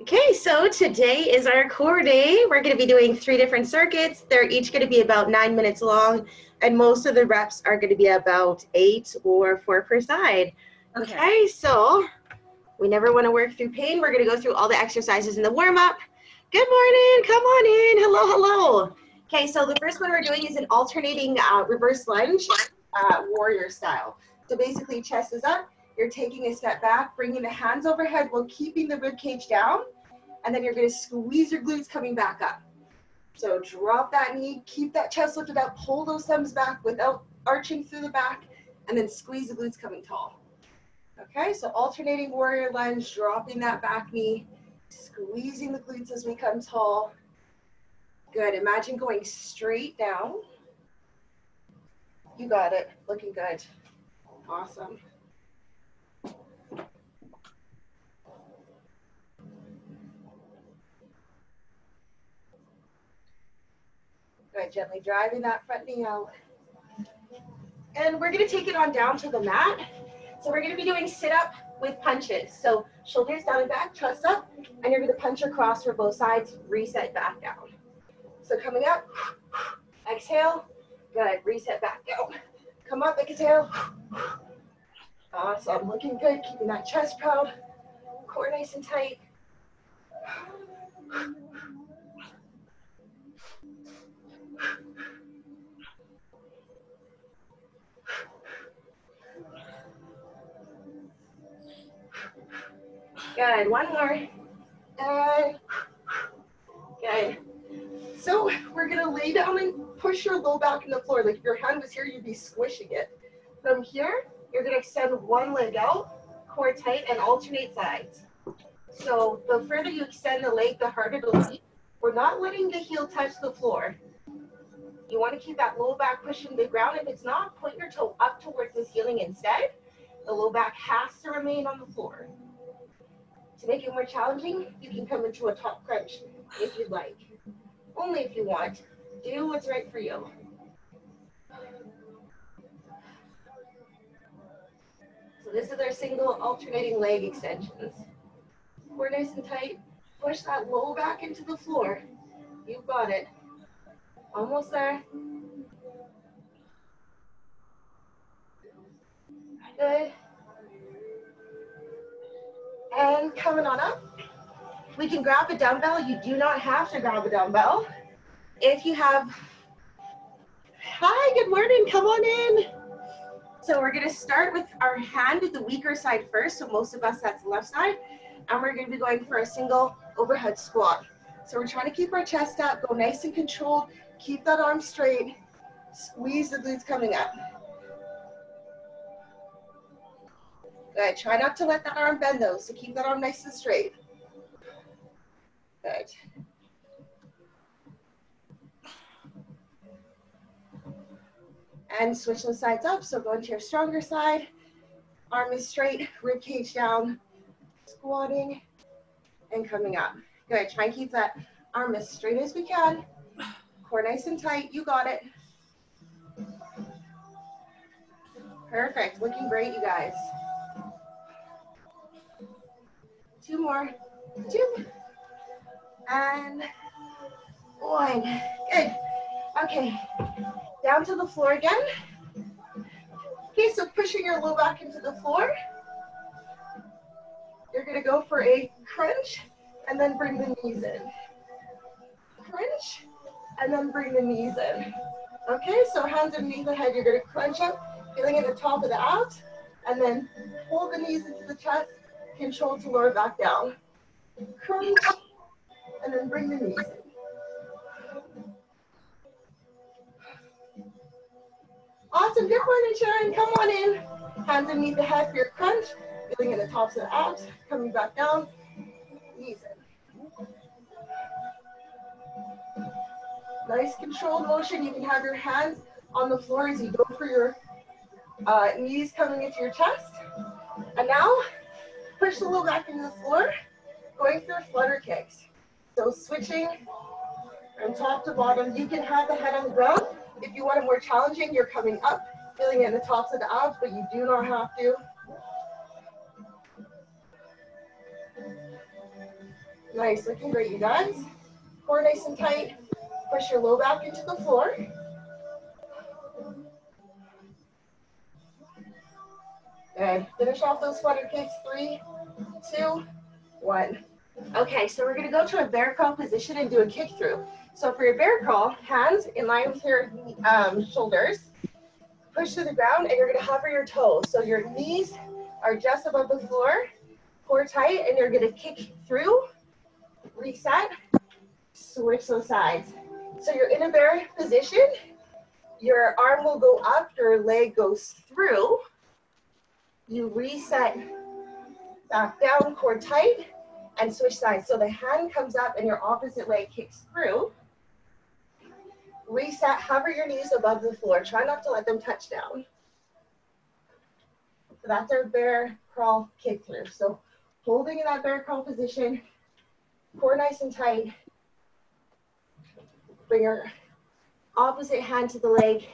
Okay, so today is our core day. We're going to be doing 3 different circuits. They're each going to be about 9 minutes long, and most of the reps are going to be about 8 or 4 per side. Okay, so we never want to work through pain. We're going to go through all the exercises in the warm-up. Good morning, come on in, hello, hello. Okay, so the first one we're doing is an alternating reverse lunge, warrior style. So basically chest is up, you're taking a step back, bringing the hands overhead while keeping the rib cage down, and then you're going to squeeze your glutes coming back up. So drop that knee, keep that chest lifted up, pull those thumbs back without arching through the back, and then squeeze the glutes coming tall. Okay, so alternating warrior lunge, dropping that back knee, squeezing the glutes as we come tall. Good, imagine going straight down. You got it, looking good. Awesome. Good, gently driving that front knee out. And we're gonna take it on down to the mat. So we're gonna be doing sit-up with punches. So shoulders down and back, chest up, and you're gonna punch across for both sides, reset back down. So coming up, exhale, good, reset back down. Come up, exhale. Awesome, looking good, keeping that chest proud, core nice and tight. Good, one more. And good. So we're gonna lay down and push your low back in the floor. Like if your hand was here, you'd be squishing it. From here, you're gonna extend one leg out, core tight, and alternate sides. So the further you extend the leg, the harder it'll be. We're not letting the heel touch the floor. You wanna keep that low back pushing the ground. If it's not, put your toe up towards the ceiling instead. The low back has to remain on the floor. To make it more challenging, you can come into a top crunch if you'd like. Only if you want. Do what's right for you. So this is our single alternating leg extensions. Core nice and tight. Push that low back into the floor. You've got it. Almost there. Good. And coming on up. We can grab a dumbbell. You do not have to grab a dumbbell. If you have, hi, good morning, come on in. So we're gonna start with our hand at the weaker side first. So most of us, that's the left side. And we're gonna be going for a single overhead squat. So we're trying to keep our chest up, go nice and controlled, keep that arm straight, squeeze the glutes coming up. Good, try not to let that arm bend though, so keep that arm nice and straight. Good. And switch those sides up, so go into your stronger side. Arm is straight, rib cage down, squatting, and coming up. Good, try and keep that arm as straight as we can. Core nice and tight, you got it. Perfect, looking great, you guys. 2 more, 2, and 1, good. Okay, down to the floor again. Okay, so pushing your low back into the floor. You're gonna go for a crunch and then bring the knees in. Crunch and then bring the knees in. Okay, so hands underneath the head, you're gonna crunch up, feeling at the top of the abs, and then pull the knees into the chest, control to lower back down. Crunch, and then bring the knees in. Awesome, good morning, Sharon, come on in. Hands underneath the head for your crunch, feeling at the tops of the abs, coming back down, knees in. Nice controlled motion. You can have your hands on the floor as you go for your knees coming into your chest. And now, push the low back into the floor, going through flutter kicks. So switching from top to bottom. You can have the head on the ground. If you want it more challenging, you're coming up, feeling it in the tops of the abs, but you do not have to. Nice, looking great, you guys. Core nice and tight. Push your low back into the floor. Good. Finish off those flutter kicks. 3, 2, 1. Okay, so we're gonna go to a bear crawl position and do a kick through. So for your bear crawl, hands in line with your shoulders. Push to the ground and you're gonna hover your toes. So your knees are just above the floor, core tight, and you're gonna kick through, reset, switch those sides. So you're in a bear position, your arm will go up, your leg goes through, you reset back down, core tight, and switch sides. So the hand comes up and your opposite leg kicks through. Reset, hover your knees above the floor. Try not to let them touch down. So that's our bear crawl kick through. So holding in that bear crawl position, core nice and tight. Bring your opposite hand to the leg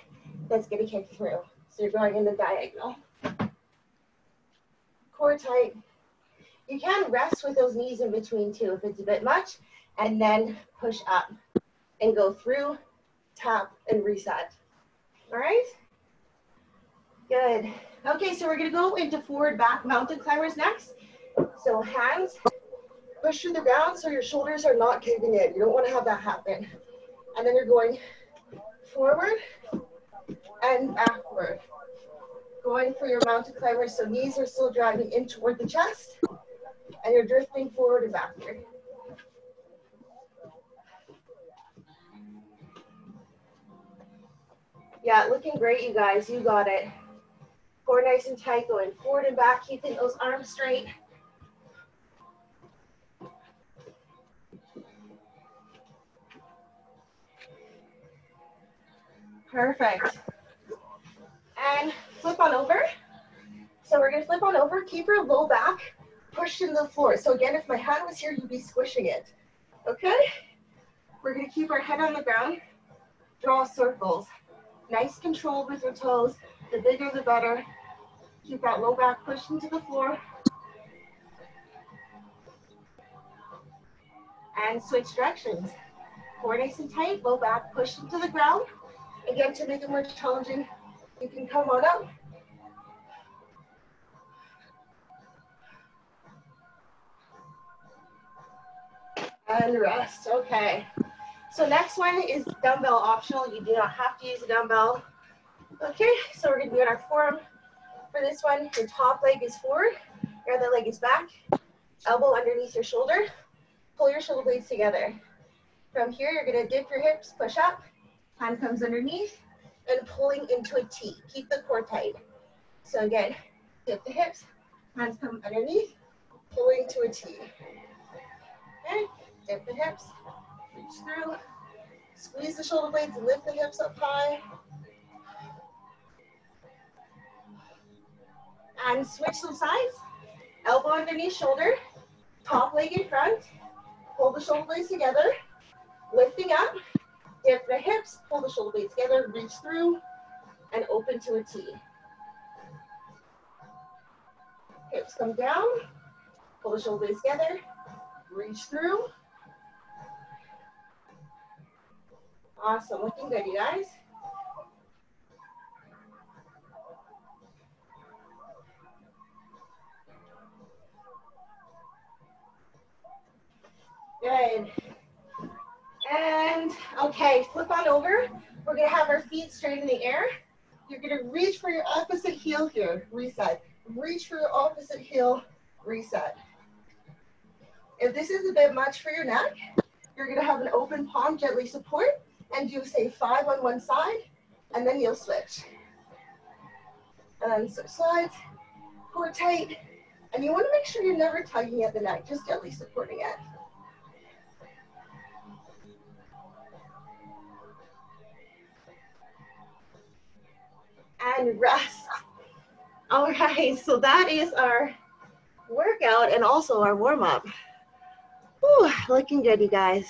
that's gonna kick through. So you're going in the diagonal. Core tight. You can rest with those knees in between too if it's a bit much, and then push up and go through, tap, and reset. All right? Good. Okay, so we're gonna go into forward back mountain climbers next. So hands push through the ground so your shoulders are not caving in. You don't wanna have that happen. And then you're going forward and backward. Going for your mountain climbers, so knees are still driving in toward the chest, and you're drifting forward and backward. Yeah, looking great, you guys. You got it. Core nice and tight, going forward and back, keeping those arms straight. Perfect. And flip on over. So we're gonna flip on over, keep your low back pushed into the floor. So again, if my hand was here, you'd be squishing it. Okay? We're gonna keep our head on the ground, draw circles. Nice control with your toes. The bigger, the better. Keep that low back pushed into the floor. And switch directions. Core nice and tight, low back pushed into the ground. Again, to make it more challenging, you can come on up. And rest, okay. So next one is dumbbell optional. You do not have to use a dumbbell. Okay, so we're gonna do it on our forearm. For this one, your top leg is forward, your other leg is back, elbow underneath your shoulder, pull your shoulder blades together. From here, you're gonna dip your hips, push up, hand comes underneath, and pulling into a T. Keep the core tight. So again, dip the hips, hands come underneath, pulling to a T. Okay, dip the hips, reach through, squeeze the shoulder blades, lift the hips up high. And switch some sides. Elbow underneath shoulder, top leg in front, pull the shoulder blades together, lifting up, dip the hips, pull the shoulder blades together, reach through, and open to a T. Hips come down, pull the shoulder blades together, reach through. Awesome, looking good, you guys. Good. And okay, flip on over. We're gonna have our feet straight in the air. You're gonna reach for your opposite heel here, reset. Reach for your opposite heel, reset. If this is a bit much for your neck, you're gonna have an open palm, gently support, and do say 5 on one side, and then you'll switch. And then switch sides, core tight, and you wanna make sure you're never tugging at the neck, just gently supporting it. And rest. All right, so that is our workout and also our warm-up. Looking good, you guys.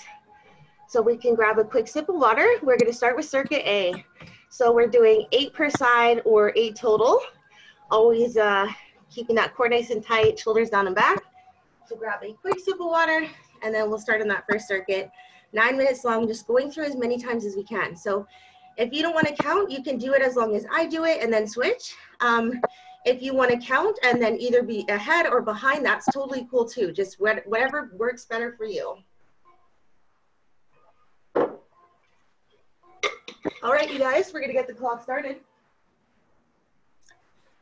So we can grab a quick sip of water. We're gonna start with circuit A. So we're doing 8 per side or 8 total. Always keeping that core nice and tight, shoulders down and back. So grab a quick sip of water and then we'll start on that first circuit. 9 minutes long, just going through as many times as we can. So if you don't want to count, you can do it as long as I do it and then switch. If you want to count and then either be ahead or behind, that's totally cool too. Just whatever works better for you. All right, you guys, we're gonna get the clock started.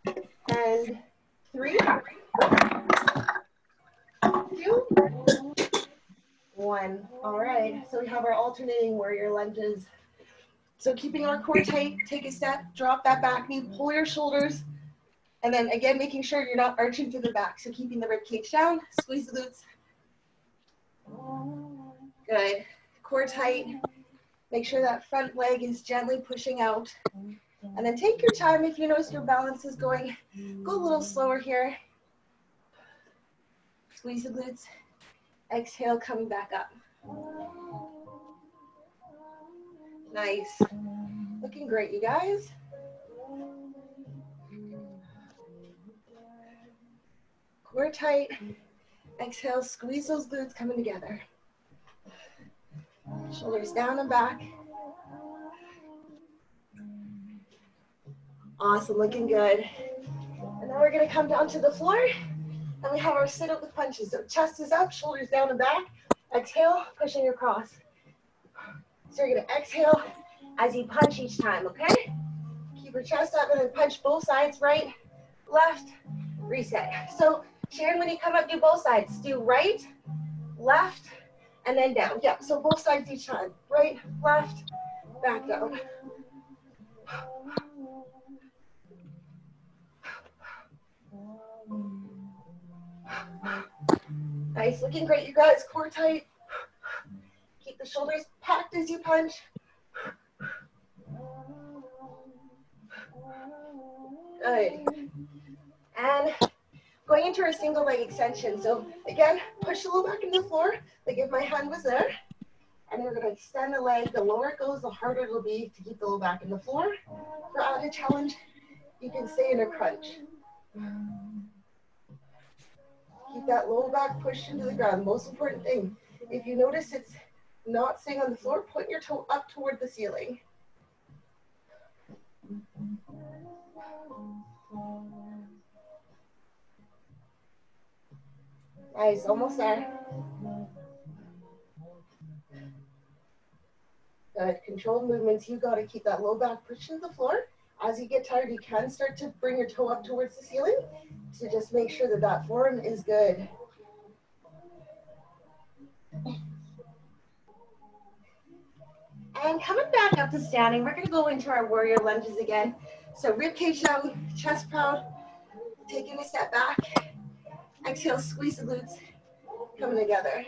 And 3, 2, 1. All right, so we have our alternating warrior lunges. So keeping our core tight, take a step, drop that back knee, pull your shoulders, and then again, making sure you're not arching through the back. So keeping the rib cage down, squeeze the glutes. Good, core tight. Make sure that front leg is gently pushing out. And then take your time. If you notice your balance is going, go a little slower here. Squeeze the glutes. Exhale, coming back up. Nice. Looking great, you guys. Core tight. Exhale, squeeze those glutes coming together. Shoulders down and back. Awesome, looking good. And then we're gonna come down to the floor and we have our sit up with punches. So chest is up, shoulders down and back. Exhale, pushing across. So you're gonna exhale as you punch each time, okay? Keep your chest up and then punch both sides, right, left, reset. So Sharon, when you come up, do both sides. Do right, left, and then down. Yep, so both sides each time. Right, left, back down. Nice, looking great, you guys. Core tight. Keep the shoulders packed as you punch. Good. And going into our single leg extension. So again, push a little back into the floor, like if my hand was there. And we're gonna extend the leg. The lower it goes, the harder it'll be to keep the low back in the floor. For added challenge, you can stay in a crunch. Keep that low back pushed into the ground. Most important thing, if you notice it's not staying on the floor, put your toe up toward the ceiling. Nice, almost there. Good, controlled movements. You gotta keep that low back pushed into the floor. As you get tired, you can start to bring your toe up towards the ceiling to just make sure that that form is good. And coming back up to standing, we're gonna go into our warrior lunges again. So rib cage down, chest proud, taking a step back. Exhale, squeeze the glutes, coming together.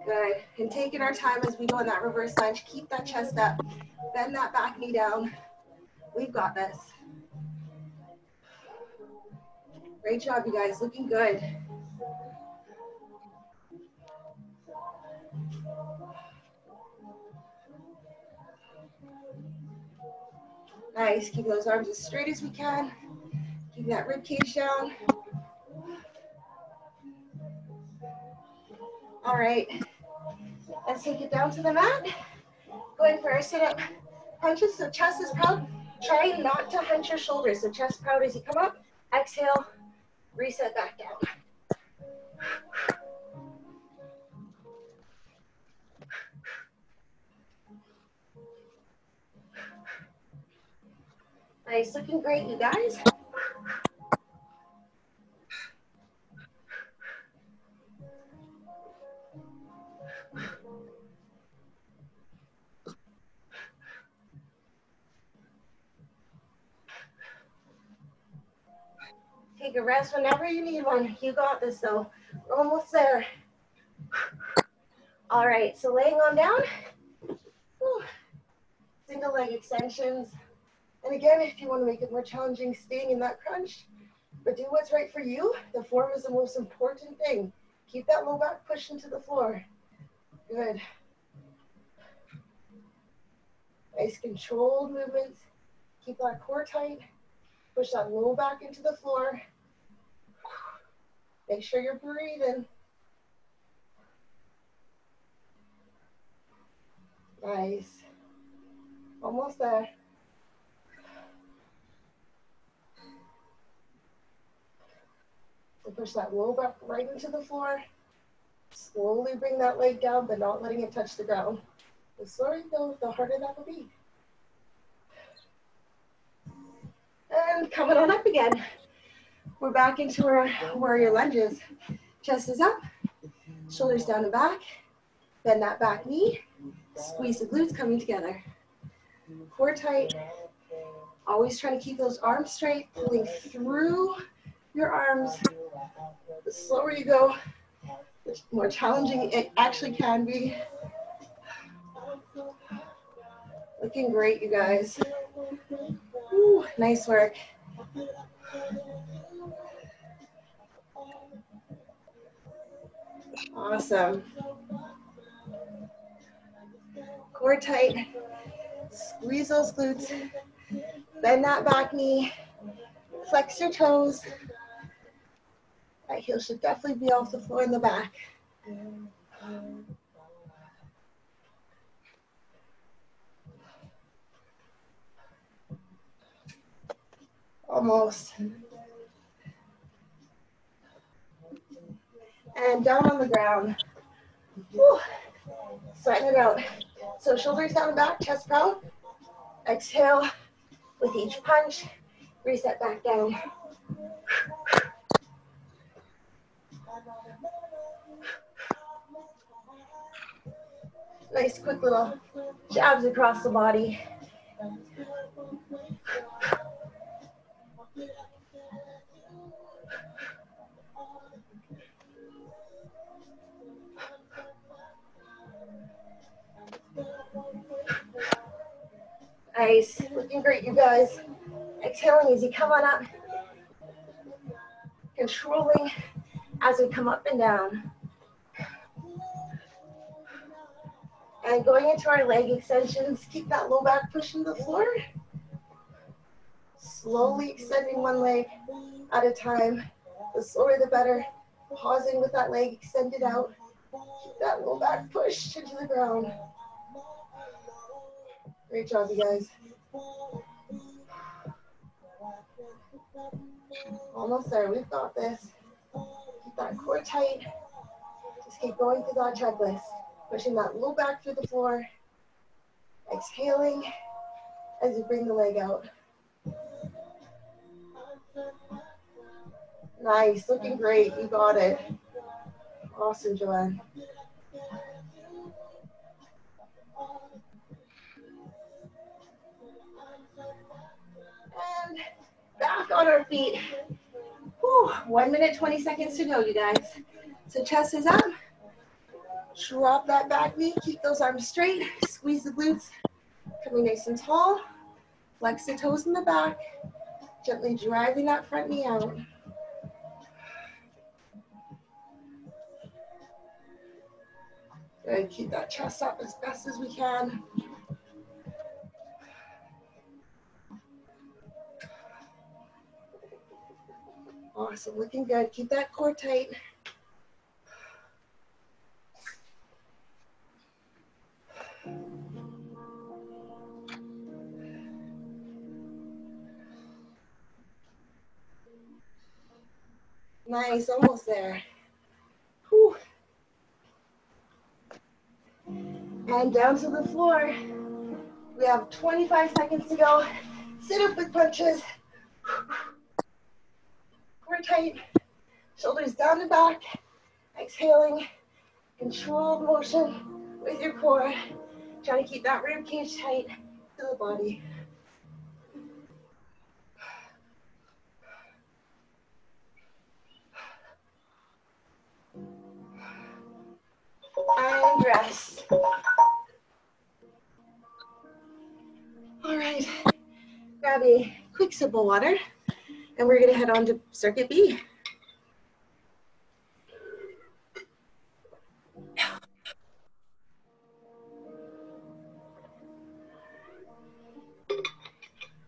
Good, and taking our time as we go in that reverse lunge. Keep that chest up, bend that back knee down. We've got this. Great job, you guys, looking good. Nice, keep those arms as straight as we can. Keep that rib cage down. All right, let's take it down to the mat. Going for our sit-up punches, so chest is proud. Try not to hunch your shoulders, so chest proud as you come up. Exhale, reset back down. Nice, looking great, you guys. Take a rest whenever you need one. You got this, though. We're almost there. All right, so laying on down. Whew. Single leg extensions. And again, if you want to make it more challenging, staying in that crunch, but do what's right for you. The form is the most important thing. Keep that low back pushed into the floor. Good. Nice controlled movements. Keep that core tight. Push that low back into the floor. Make sure you're breathing. Nice. Almost there. So push that low back right into the floor. Slowly bring that leg down, but not letting it touch the ground. The slower you go, the harder that will be. And coming on up again. We're back into our warrior lunges. Chest is up, shoulders down and back. Bend that back knee. Squeeze the glutes coming together. Core tight. Always trying to keep those arms straight, pulling through your arms. The slower you go, the more challenging it actually can be. Looking great, you guys. Ooh, nice work. Awesome. Core tight. Squeeze those glutes. Bend that back knee. Flex your toes. That heel should definitely be off the floor in the back. Almost. And down on the ground. Whew. Sweating it out. So shoulders down and back, chest proud. Exhale with each punch. Reset back down. Nice quick little jabs across the body. Nice, looking great, you guys. Exhaling as you come on up. Controlling as we come up and down. And going into our leg extensions, keep that low back pushing the floor. Slowly extending one leg at a time. The slower the better. Pausing with that leg extended out. Keep that low back pushed into the ground. Great job, you guys. Almost there, we've got this. Keep that core tight. Just keep going through that checklist. Pushing that low back through the floor. Exhaling as you bring the leg out. Nice, looking great, you got it. Awesome, Joanne. And back on our feet. Whew, 1 minute, 20 seconds to go, you guys. So chest is up. Drop that back knee, keep those arms straight. Squeeze the glutes, coming nice and tall. Flex the toes in the back. Gently driving that front knee out. Good, keep that chest up as best as we can. Awesome, looking good. Keep that core tight. Nice, almost there. Whew. And down to the floor. We have 25 seconds to go. Sit up with punches. Core tight. Shoulders down and back. Exhaling. Controlled motion with your core. Trying to keep that rib cage tight to the body. And rest. All right, grab a quick sip of water, and we're gonna head on to circuit B.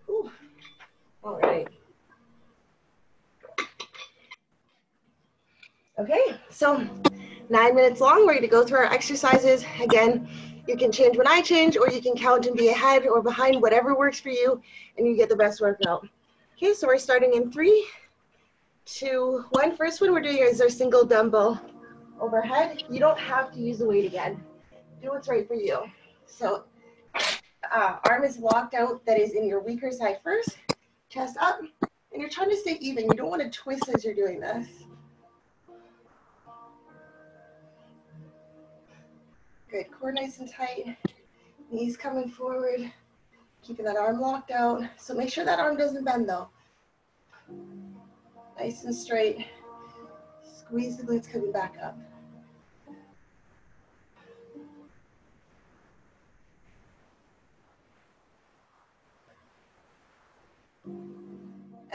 Ooh. All right, Okay, so 9 minutes long. We're going to go through our exercises. Again, you can change when I change, or you can count and be ahead or behind, whatever works for you, and you get the best workout. Okay, so we're starting in 3, 2, 1. First one we're doing is our single dumbbell overhead. You don't have to use the weight again. Do what's right for you. So arm is locked out, that is in your weaker side first, chest up, and you're trying to stay even. You don't want to twist as you're doing this. Good, core nice and tight, knees coming forward, keeping that arm locked out. So make sure that arm doesn't bend though. Nice and straight. Squeeze the glutes coming back up.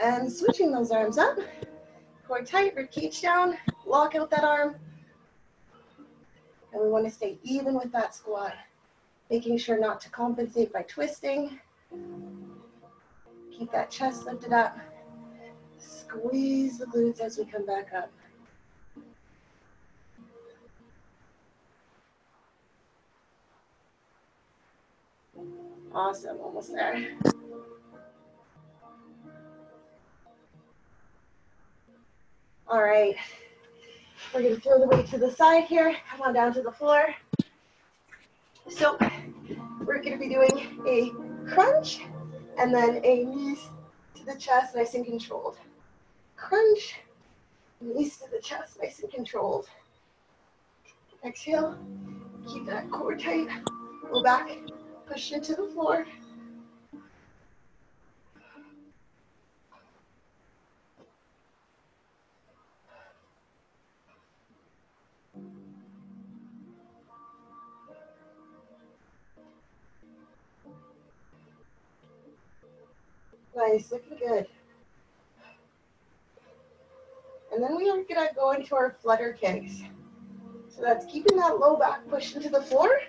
And switching those arms up, core tight, rib cage down, lock out that arm. And we want to stay even with that squat, making sure not to compensate by twisting. Keep that chest lifted up. Squeeze the glutes as we come back up. Awesome, almost there. All right, we're gonna throw the weight to the side here. Come on down to the floor. So we're gonna be doing a crunch and then a knees to the chest, nice and controlled. Crunch, knees to the chest, nice and controlled. Exhale, keep that core tight. Go back, push into the floor. Nice, looking good. And then we are gonna go into our flutter kicks. So that's keeping that low back pushed into the floor.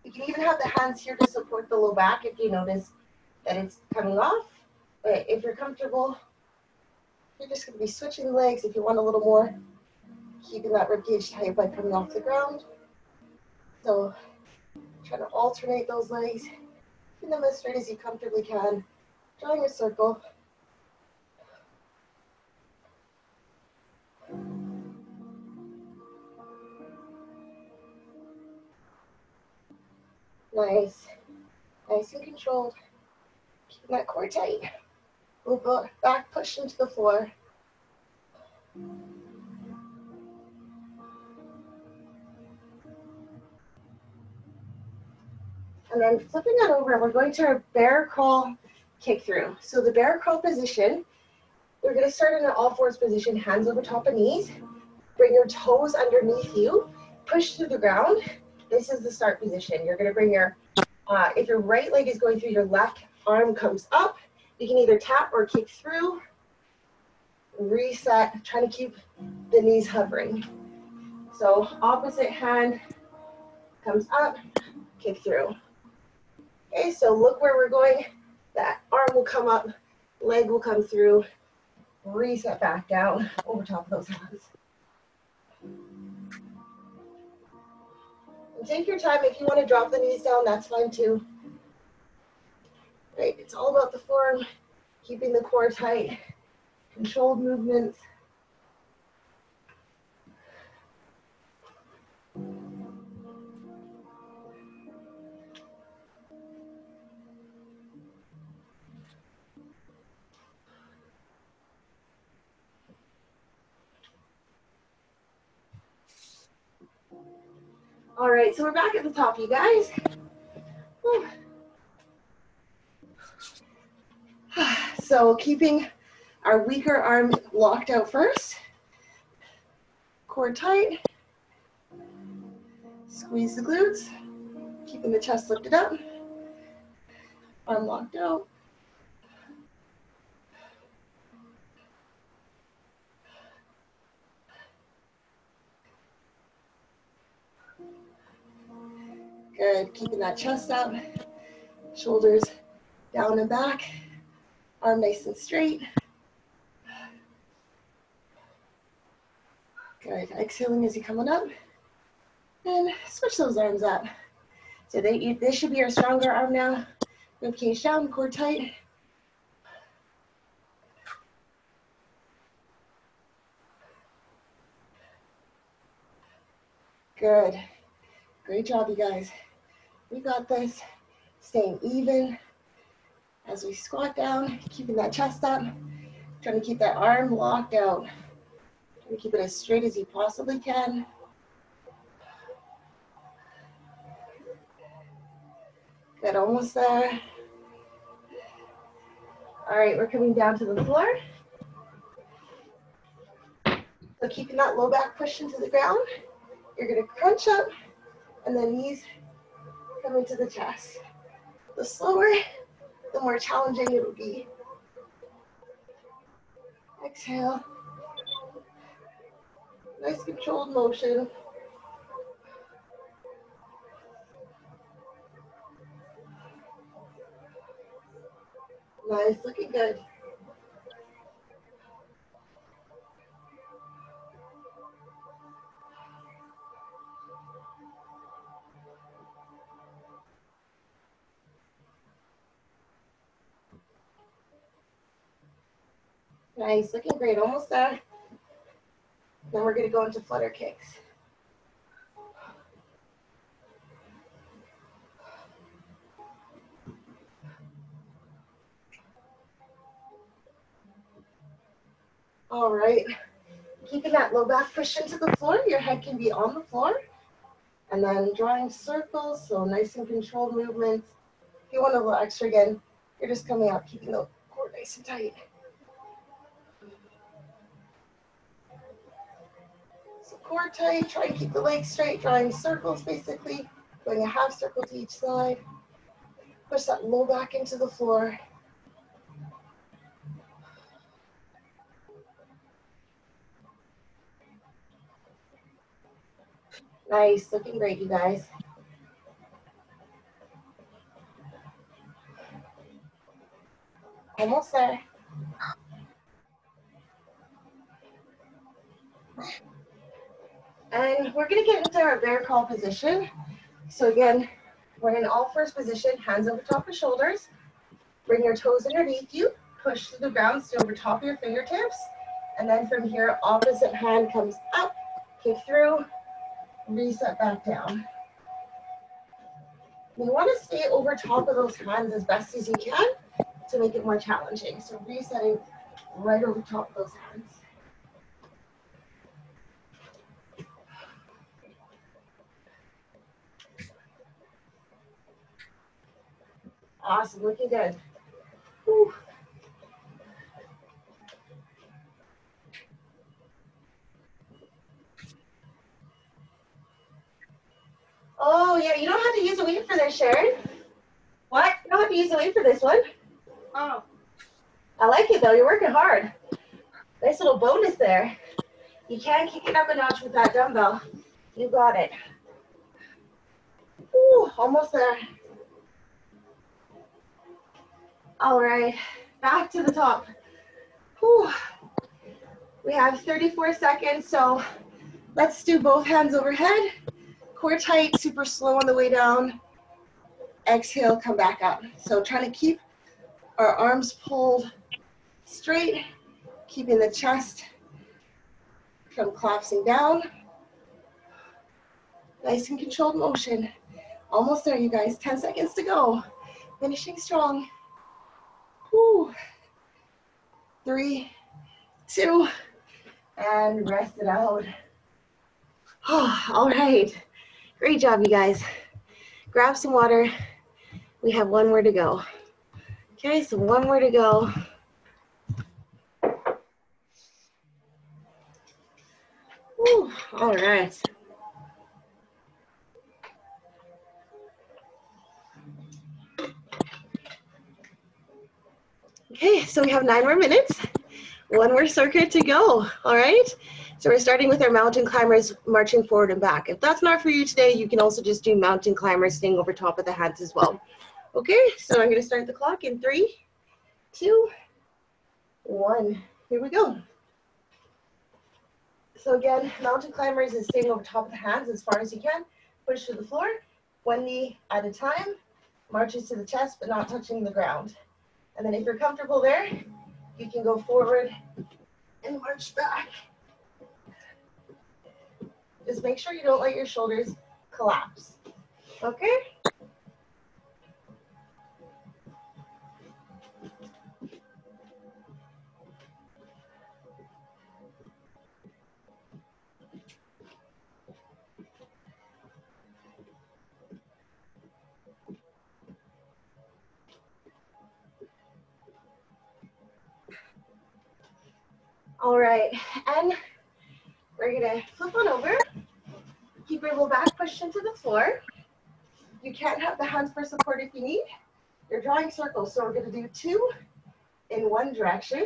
You can even have the hands here to support the low back if you notice that it's coming off. But if you're comfortable, you're just gonna be switching legs if you want a little more, keeping that rib cage tight by coming off the ground. So try to alternate those legs, keep them as straight as you comfortably can, drawing a circle. Nice, nice and controlled. Keeping that core tight. Move back, push into the floor. And then flipping that over, we're going to our bear crawl kick through. So the bear crawl position, we're going to start in an all fours position, hands over top of knees. Bring your toes underneath you, push to the ground. This is the start position. You're going to bring your, if your right leg is going through, your left arm comes up. You can either tap or kick through. Reset, trying to keep the knees hovering. So opposite hand comes up, kick through. Okay, so look where we're going. That arm will come up, leg will come through, reset back down over top of those hands. And take your time. If you want to drop the knees down, that's fine too. Right, it's all about the form, keeping the core tight, controlled movements. All right, so we're back at the top, you guys. Whew. So keeping our weaker arm locked out first. Core tight. Squeeze the glutes. Keeping the chest lifted up. Arm locked out. Good, keeping that chest up. Shoulders down and back. Arm nice and straight. Good. Exhaling as you're coming up. And switch those arms up. So this should be your stronger arm now. Ribcage down, core tight. Good. Great job, you guys. We got this. Staying even as we squat down, keeping that chest up, trying to keep that arm locked out. Trying to keep it as straight as you possibly can. Good, almost there. All right, we're coming down to the floor. So keeping that low back pushed into the ground, you're gonna crunch up and then knees come into the chest. The slower, the more challenging it will be. Exhale. Nice controlled motion. Nice, looking good. Nice, looking great, almost there. Then we're gonna go into flutter kicks. All right, keeping that low back push into the floor, your head can be on the floor. And then drawing circles, so nice and controlled movements. If you want a little extra again, you're just coming up, keeping the core nice and tight. So core tight, try and keep the legs straight, drawing circles basically, going a half circle to each side. Push that low back into the floor. Nice, looking great, you guys. Almost there. And we're gonna get into our bear crawl position. So again, we're in all fours position, hands over top of shoulders. Bring your toes underneath you, push to the ground, stay over top of your fingertips. And then from here, opposite hand comes up, kick through, reset back down. You want to stay over top of those hands as best as you can to make it more challenging. So resetting right over top of those hands. Awesome, looking good. Whew. Oh yeah, you don't have to use a weight for this, Sharon. What? You don't have to use a weight for this one. Oh. I like it though, you're working hard. Nice little bonus there. You can kick it up a notch with that dumbbell. You got it. Ooh, almost there. All right, back to the top. Whew. We have 34 seconds, so let's do both hands overhead. Core tight, super slow on the way down. Exhale, come back up. So trying to keep our arms pulled straight, keeping the chest from collapsing down. Nice and controlled motion. Almost there, you guys. 10 seconds to go. Finishing strong. Whew. 3, 2, and rest it out. Oh, all right. Great job, you guys. Grab some water. We have one more to go. Okay, so one more to go. Whew, all right. Okay, so we have 9 more minutes. One more circuit to go, all right? So we're starting with our mountain climbers marching forward and back. If that's not for you today, you can also just do mountain climbers staying over top of the hands as well. Okay, so I'm gonna start the clock in 3, 2, 1. Here we go. So again, mountain climbers is staying over top of the hands as far as you can. Push to the floor, one knee at a time, marches to the chest, but not touching the ground. And then if you're comfortable there, you can go forward and march back. Just make sure you don't let your shoulders collapse. Okay? All right, and we're gonna flip on over. Keep your low back pushed into the floor. You can't have the hands for support if you need. You're drawing circles, so we're gonna do 2 in one direction,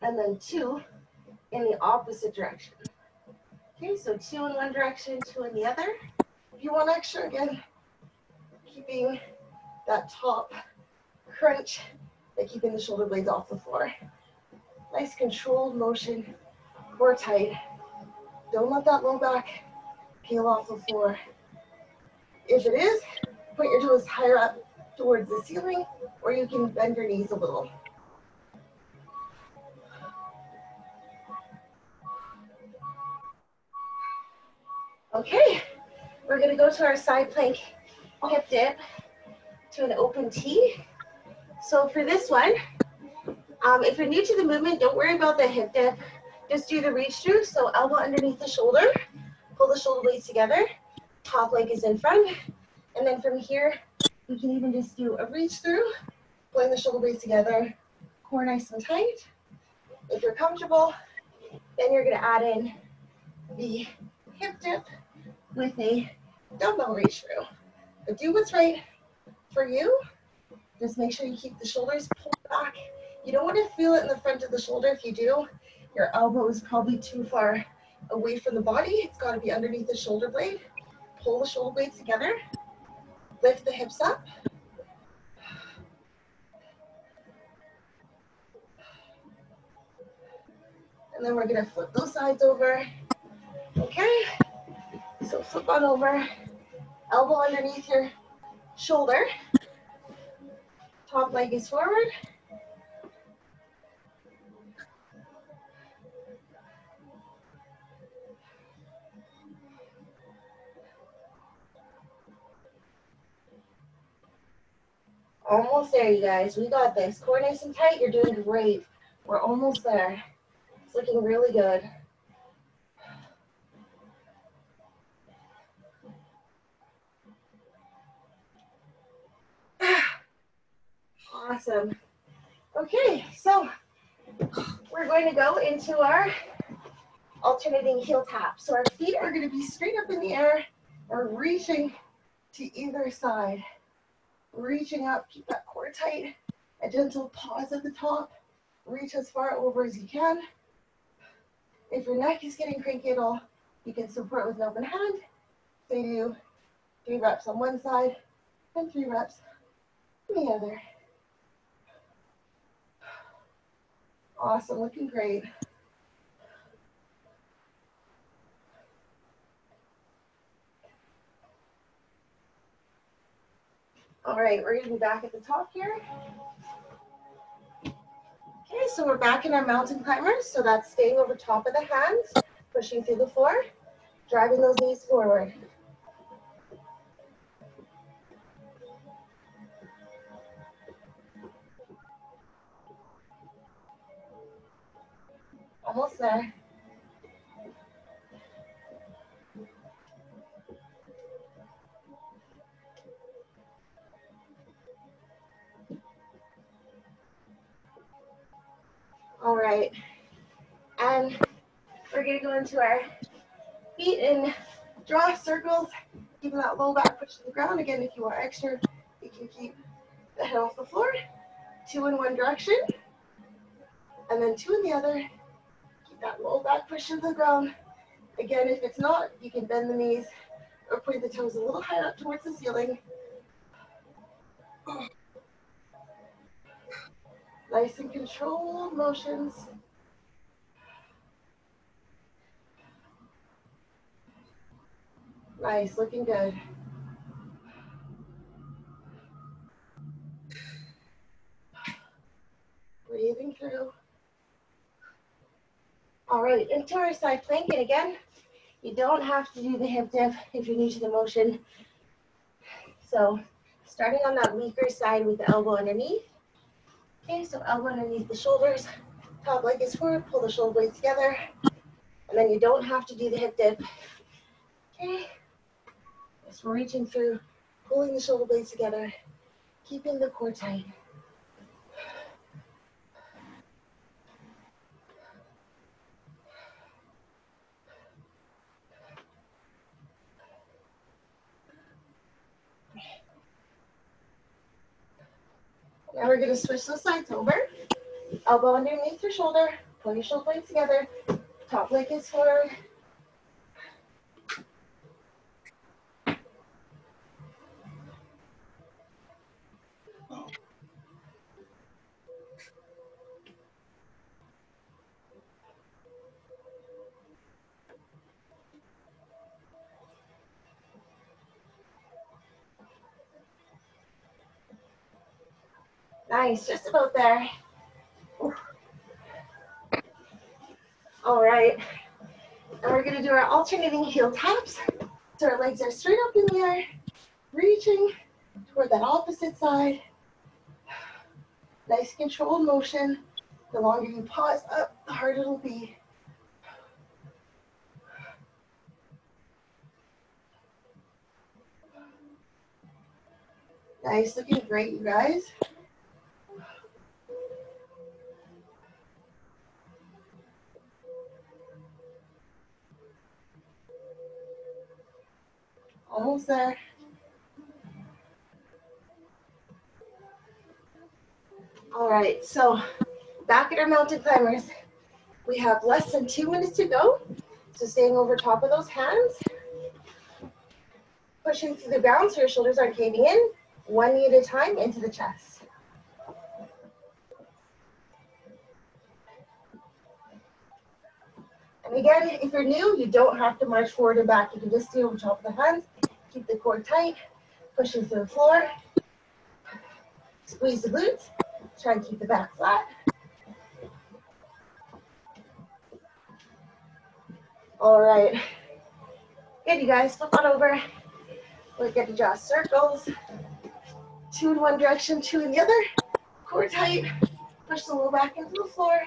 and then 2 in the opposite direction. Okay, so 2 in one direction, 2 in the other. If you want extra, again, keeping that top crunch, but keeping the shoulder blades off the floor. Nice controlled motion, core tight. Don't let that low back peel off the floor. If it is, put your toes higher up towards the ceiling, or you can bend your knees a little. Okay, we're gonna go to our side plank hip dip to an open T. So for this one, if you're new to the movement, don't worry about the hip dip. Just do the reach through, so elbow underneath the shoulder, pull the shoulder blades together, top leg is in front, and then from here, you can even just do a reach through, pulling the shoulder blades together, core nice and tight. If you're comfortable, then you're gonna add in the hip dip with a dumbbell reach through. But do what's right for you. Just make sure you keep the shoulders pulled back. You don't want to feel it in the front of the shoulder. If you do, your elbow is probably too far away from the body. It's got to be underneath the shoulder blade. Pull the shoulder blades together. Lift the hips up. And then we're going to flip those sides over. Okay? So flip on over. Elbow underneath your shoulder. Top leg is forward. Almost there, you guys. We got this. Core nice and tight. You're doing great. We're almost there. It's looking really good. Awesome. Okay, so we're going to go into our alternating heel tap. So our feet are going to be straight up in the air. We're reaching to either side. Reaching up, keep that core tight. A gentle pause at the top. Reach as far over as you can. If your neck is getting cranky at all, you can support with an open hand. Say do 3 reps on one side and 3 reps on the other. Awesome, looking great. All right, we're gonna be back at the top here. Okay, so we're back in our mountain climbers. So that's staying over top of the hands, pushing through the floor, driving those knees forward. Almost there. All right, and we're gonna go into our feet and draw circles, keeping that low back push to the ground. Again, if you want extra, you can keep the head off the floor. 2 in one direction, and then 2 in the other. Keep that low back push to the ground. Again, if it's not, you can bend the knees or point the toes a little higher up towards the ceiling. Nice and controlled motions. Nice, looking good. Breathing through. All right, into our side plank. And again, you don't have to do the hip dip if you're new to the motion. So starting on that weaker side with the elbow underneath. Okay, so elbow underneath the shoulders. Top leg is forward, pull the shoulder blades together. And then you don't have to do the hip dip. Okay, just reaching through, pulling the shoulder blades together, keeping the core tight. Now we're gonna switch those sides over. Elbow underneath your shoulder, pull your shoulder blades together, top leg is forward. Nice, just about there. All right, and we're gonna do our alternating heel taps. So our legs are straight up in the air, reaching toward that opposite side. Nice controlled motion. The longer you pause up, the harder it'll be. Nice, looking great, you guys. Almost there. All right, so back at our mountain climbers, we have less than 2 minutes to go. So staying over top of those hands, pushing through the ground so your shoulders aren't caving in, one knee at a time into the chest. And again, if you're new, you don't have to march forward and back. You can just stay over top of the hands, keep the core tight, pushing through the floor, squeeze the glutes, try and keep the back flat. All right, good, you guys, flip on over. We're going to draw circles, 2 in one direction, 2 in the other, core tight, push the low back into the floor.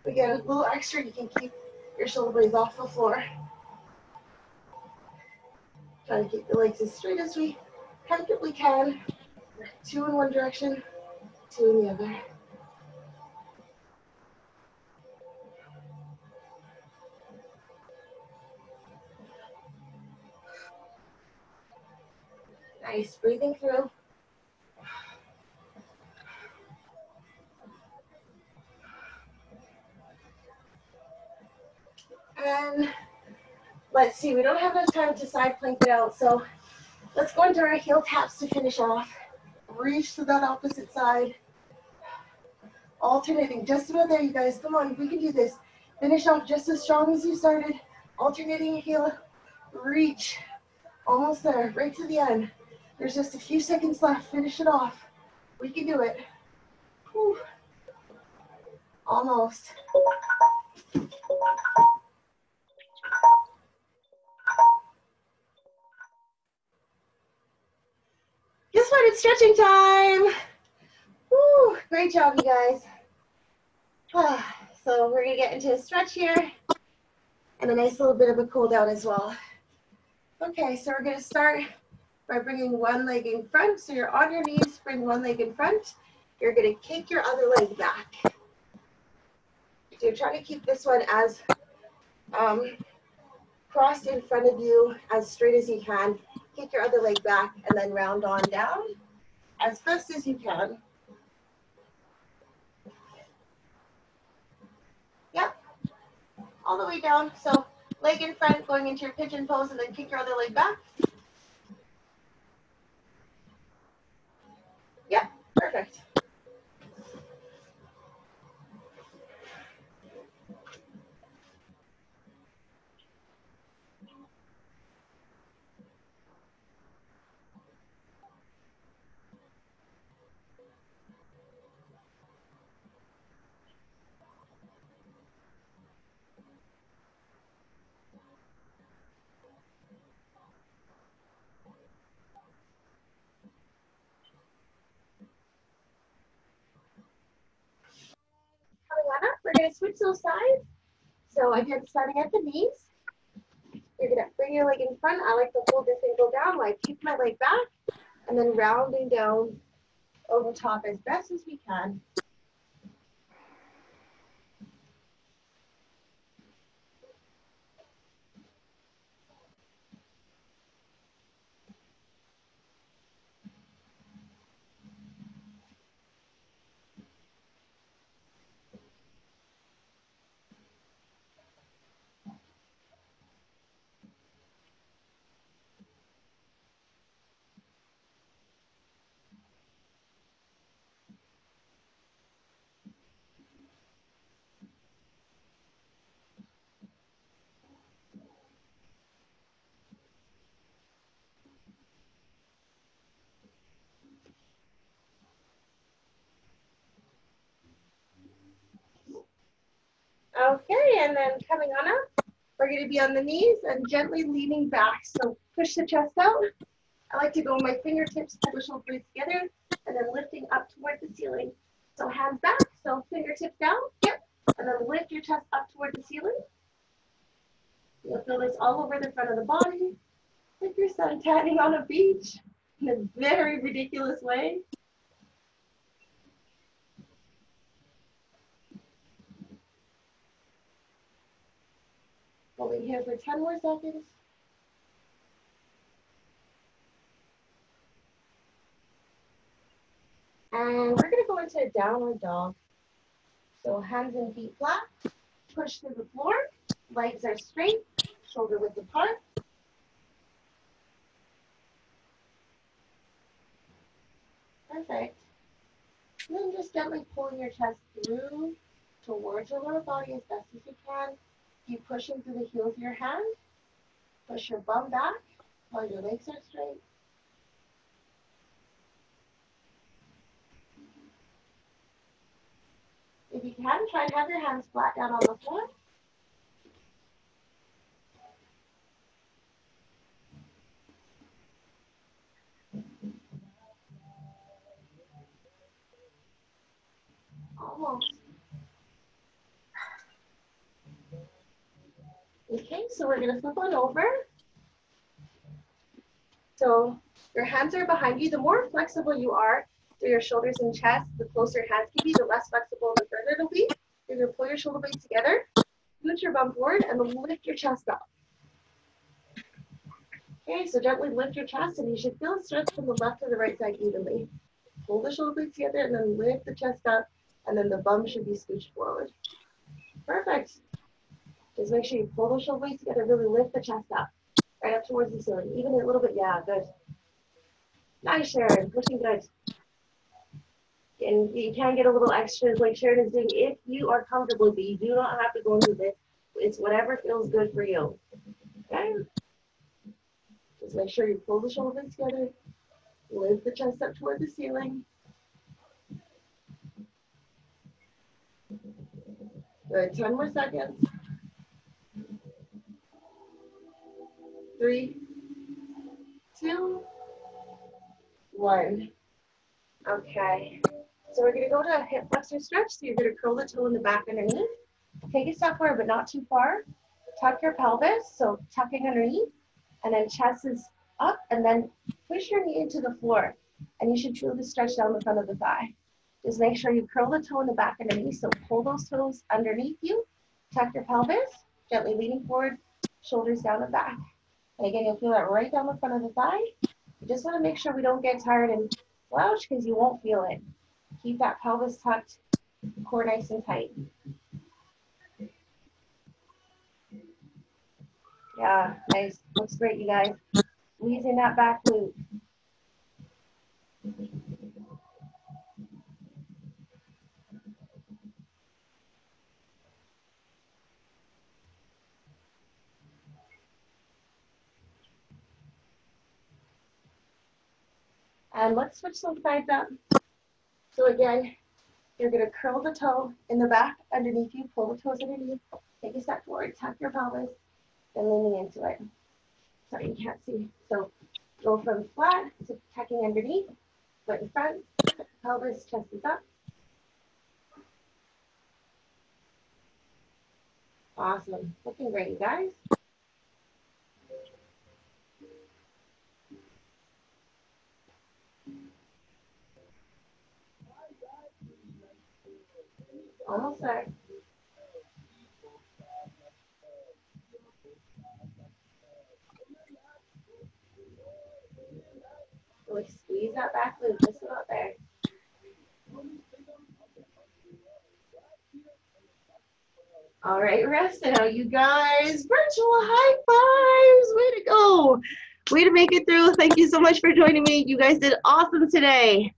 We get a little extra, you can keep your shoulder blades off the floor. Try to keep the legs as straight as we comfortably can. 2 in one direction, 2 in the other. Nice, breathing through. And let's see, we don't have enough time to side plank it out, so let's go into our heel taps to finish off. Reach to that opposite side. Alternating, just about there, you guys. Come on, we can do this. Finish off just as strong as you started. Alternating heel, reach. Almost there, right to the end. There's just a few seconds left. Finish it off. We can do it. Whew. Almost. Guess what? It's stretching time. Woo, great job, you guys. So we're gonna get into a stretch here and a nice little bit of a cool down as well. Okay, so we're gonna start by bringing one leg in front. So you're on your knees, bring one leg in front. You're gonna kick your other leg back. So you're trying to keep this one as crossed in front of you, as straight as you can. Kick your other leg back and then round on down as fast as you can. Yep, all the way down. So leg in front, going into your pigeon pose, and then kick your other leg back. Yep, perfect. going to switch those sides. So again, starting at the knees, you're going to bring your leg in front. I like to hold this ankle down while I kick my leg back, and then rounding down over top as best as we can. Okay, and then coming on up, we're going to be on the knees and gently leaning back. So push the chest out. I like to go my fingertips, pull the shoulder blades together, and then lifting up toward the ceiling. So hands back, so fingertips down, yep, and then lift your chest up toward the ceiling. You'll feel this all over the front of the body, like you're sun tanning on a beach in a very ridiculous way. Holding here for 10 more seconds. And we're going to go into a downward dog. So hands and feet flat, push to the floor, legs are straight, shoulder width apart. Perfect. And then just gently pulling your chest through towards your lower body as best as you can. Keep pushing through the heels of your hand. Push your bum back while your legs are straight. If you can, try and have your hands flat down on the floor. Almost. Okay, so we're going to flip on over. So your hands are behind you. The more flexible you are through your shoulders and chest, the closer your hands can be, the less flexible, the further it'll be. You're going to pull your shoulder blades together, scoot your bum forward, and then lift your chest up. Okay, so gently lift your chest, and you should feel a stretch from the left to the right side evenly. Pull the shoulder blades together, and then lift the chest up, and then the bum should be scooched forward. Perfect. Just make sure you pull those shoulder blades together, really lift the chest up, right up towards the ceiling. Even a little bit, yeah, good. Nice, Sharon, pushing good. And you can get a little extra, like Sharon is doing, if you are comfortable, but you do not have to go into this. It's whatever feels good for you. Okay? Just make sure you pull the shoulder blades together, lift the chest up toward the ceiling. Good, 10 more seconds. 3, 2, 1. Okay. So we're going to go to a hip flexor stretch. So you're going to curl the toe in the back underneath. Take a step forward, but not too far. Tuck your pelvis, so tucking underneath. And then chest is up, and then push your knee into the floor. And you should feel the stretch down the front of the thigh. Just make sure you curl the toe in the back underneath. So pull those toes underneath you. Tuck your pelvis, gently leaning forward, shoulders down and back. And again, you'll feel that right down the front of the thigh. You just want to make sure we don't get tired and slouch because you won't feel it. Keep that pelvis tucked, core nice and tight. Yeah, nice. Looks great, you guys. Squeezing that back glute. And let's switch those sides up. So again, you're going to curl the toe in the back underneath you, pull the toes underneath, take a step forward, tuck your pelvis, and leaning into it. Sorry, you can't see. So go from flat to tucking underneath, foot in front, pelvis, chest is up. Awesome. Looking great, you guys. Almost there. Really squeeze that back loop just about there. All right, rest now, you guys. Virtual high fives. Way to go. Way to make it through. Thank you so much for joining me. You guys did awesome today.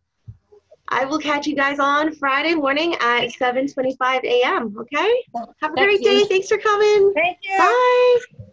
I will catch you guys on Friday morning at 7:25 a.m. Okay? Have a Thank great you. day. Thanks for coming. Thank you. Bye.